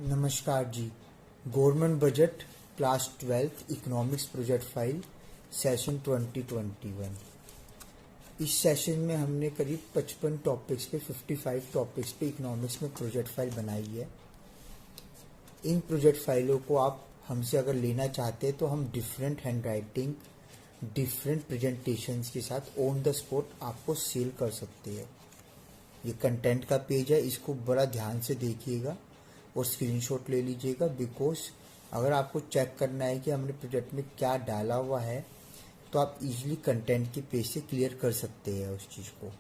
नमस्कार जी। Government budget class 12th economics project file session 2021। इस सेशन में हमने करीब 55 टॉपिक्स पे 55 टॉपिक्स पे इकोनॉमिक्स में प्रोजेक्ट फाइल बनाई है। इन प्रोजेक्ट फाइलों को आप हमसे अगर लेना चाहते हैं तो हम different hand writing, different presentations के साथ ऑन द स्पॉट आपको सेल कर सकते हैं। ये कंटेंट का पेज है, इसको बड़ा ध्यान से देखिएगा और स्क्रीनशॉट ले लीजिएगा, बिकॉज अगर आपको चेक करना है कि हमने प्रोजेक्ट में क्या डाला हुआ है तो आप इजीली कंटेंट के पेज से क्लियर कर सकते हैं उस चीज़ को।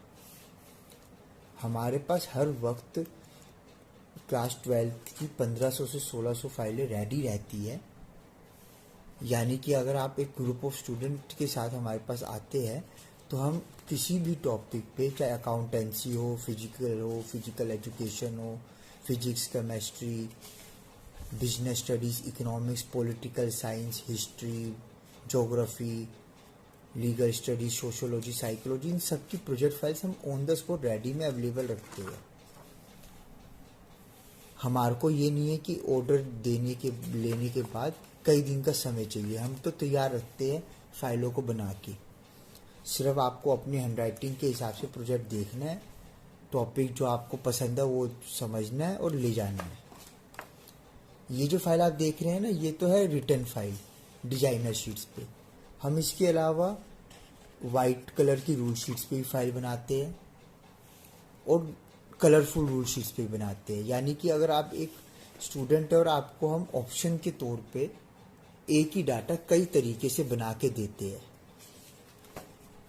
हमारे पास हर वक्त क्लास 12 की 1500 से 1600 फाइलें रेडी रहती है। यानी कि अगर आप एक ग्रुप ऑफ स्टूडेंट के साथ हमारे पास आते हैं तो हम किसी भी टॉपिक पे, चाहे अकाउंटेंसी हो, फिजिकल एजुकेशन हो, physics, chemistry, business studies, economics, political science, history, geography, legal studies, sociology, psychology, इन सब की प्रोजेक्ट फाइल्स हम ऑन द स्पॉट रेडी में अवेलेबल रखते हैं। हमारे को ये नहीं है कि ऑर्डर लेने के बाद कई दिन का समय चाहिए, हम तो तैयार रखते हैं फाइलों को बना के। सिर्फ आपको अपनी हैंडराइटिंग के हिसाब से प्रोजेक्ट देखना है, टॉपिक जो आपको पसंद है वो समझना है और ले जाना है। ये जो फाइल आप देख रहे हैं ना, ये तो है रिटर्न फाइल डिजाइनर शीट्स पे। हम इसके अलावा वाइट कलर की रूल शीट्स पे भी फाइल बनाते हैं और कलरफुल रूल शीट्स पे भी बनाते हैं। यानी कि अगर आप एक स्टूडेंट है और आपको हम ऑप्शन के तौर पे एक ही डाटा कई तरीके से बना के देते हैं।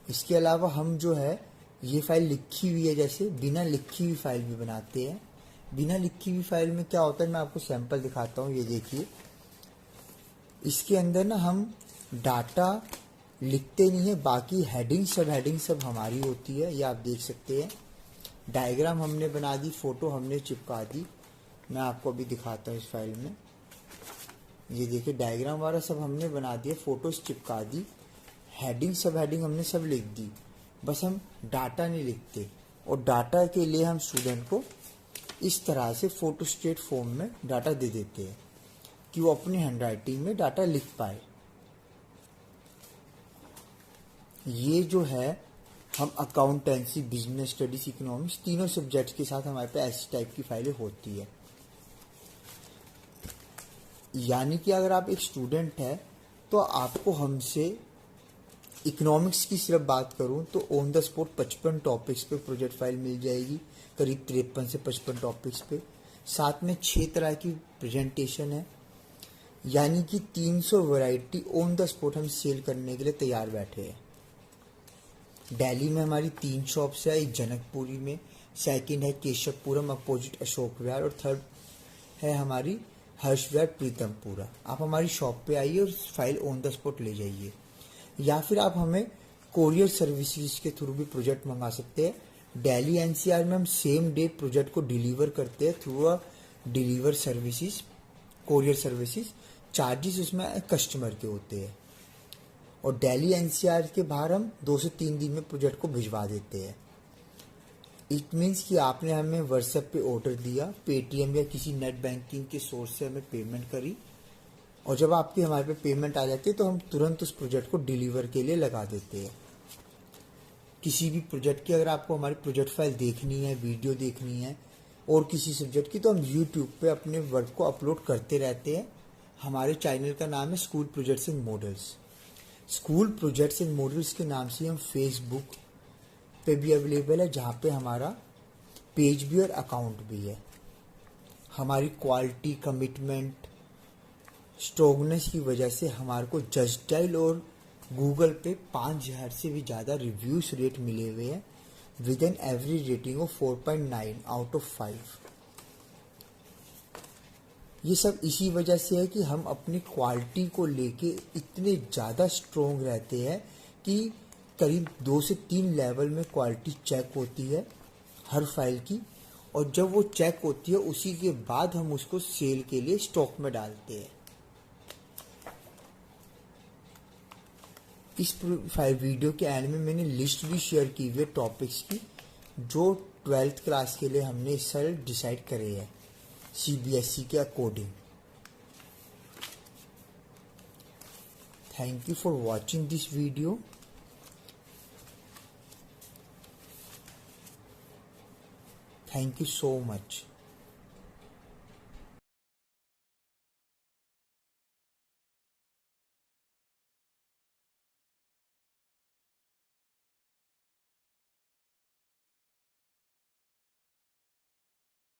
इसके अलावा हम जो है ये फाइल लिखी हुई है, जैसे बिना लिखी हुई फाइल भी बनाते हैं। बिना लिखी हुई फाइल में क्या होता है, मैं आपको सैंपल दिखाता हूँ। ये देखिए, इसके अंदर ना हम डाटा लिखते नहीं है, बाकी हेडिंग सब हमारी होती है। ये आप देख सकते हैं। डायग्राम हमने बना दी, फोटो हमने चिपका दी। मैं आपको अभी दिखाता हूँ इस फाइल में। ये देखिए, डायग्राम वाला सब हमने बना दिया, फोटोज चिपका दी, हेडिंग हमने सब लिख दी। बस हम डाटा नहीं लिखते, और डाटा के लिए हम स्टूडेंट को इस तरह से फोटोस्टेट फॉर्म में डाटा दे देते हैं कि वो अपनी हैंडराइटिंग में डाटा लिख पाए। ये जो है, हम अकाउंटेंसी, बिजनेस स्टडीज, इकोनॉमिक्स, तीनों सब्जेक्ट्स के साथ हमारे पास ऐसी टाइप की फाइलें होती है। यानी कि अगर आप एक स्टूडेंट है तो आपको हमसे इकोनॉमिक्स की सिर्फ बात करूं तो ऑन द स्पॉट 55 टॉपिक्स पे प्रोजेक्ट फाइल मिल जाएगी, करीब 53 से 55 टॉपिक्स पे। साथ में 6 तरह की प्रेजेंटेशन है, यानी कि 300 वैरायटी ऑन द स्पॉट हम सेल करने के लिए तैयार बैठे हैं। दिल्ली में हमारी 3 शॉप्स है, एक जनकपुरी में, सेकंड है केशवपुरम अपोजिट अशोक विहार, और थर्ड है हमारी हर्ष विहार प्रीतमपुरा। आप हमारी शॉप पे आइए और फाइल ऑन द स्पॉट ले जाइए, या फिर आप हमें कोरियर सर्विसेज के थ्रू भी प्रोजेक्ट मंगा सकते हैं। दिल्ली एनसीआर में हम सेम डे प्रोजेक्ट को डिलीवर करते हैं through a deliver services, courier services. Charges उसमें कस्टमर के होते हैं, और दिल्ली एनसीआर के बाहर हम 2 से 3 दिन में प्रोजेक्ट को भिजवा देते हैं। इट मीन्स कि आपने हमें व्हाट्सएप पे ऑर्डर दिया, पेटीएम या किसी नेट बैंकिंग के सोर्स से हमें पेमेंट करी, और जब आपकी हमारे पे पेमेंट आ जाती है तो हम तुरंत उस प्रोजेक्ट को डिलीवर के लिए लगा देते हैं। किसी भी प्रोजेक्ट की अगर आपको हमारी प्रोजेक्ट फाइल देखनी है, वीडियो देखनी है और किसी सब्जेक्ट की, तो हम यूट्यूब पे अपने वर्क को अपलोड करते रहते हैं। हमारे चैनल का नाम है school projects and models. School projects and models के नाम से हम फेसबुक पे भी अवेलेबल है, जहाँ पे हमारा पेज भी और अकाउंट भी है। हमारी क्वालिटी, कमिटमेंट, स्ट्रोंगनेस की वजह से हमारे को जस्टाइल और गूगल पे 5000 से भी ज़्यादा रिव्यूज रेट मिले हुए हैं, with an average rating of 4.9 out of 5। ये सब इसी वजह से है कि हम अपनी क्वालिटी को लेके इतने ज़्यादा स्ट्रोंग रहते हैं कि करीब 2 से 3 लेवल में क्वालिटी चेक होती है हर फाइल की, और जब वो चेक होती है उसी के बाद हम उसको सेल के लिए स्टॉक में डालते हैं। इस फाइल वीडियो के एंड में मैंने लिस्ट भी शेयर की हुई है टॉपिक्स की, जो 12th क्लास के लिए हमने इस साल डिसाइड करे हैं। CBSE के according. Thank you for watching this video. Thank you so much.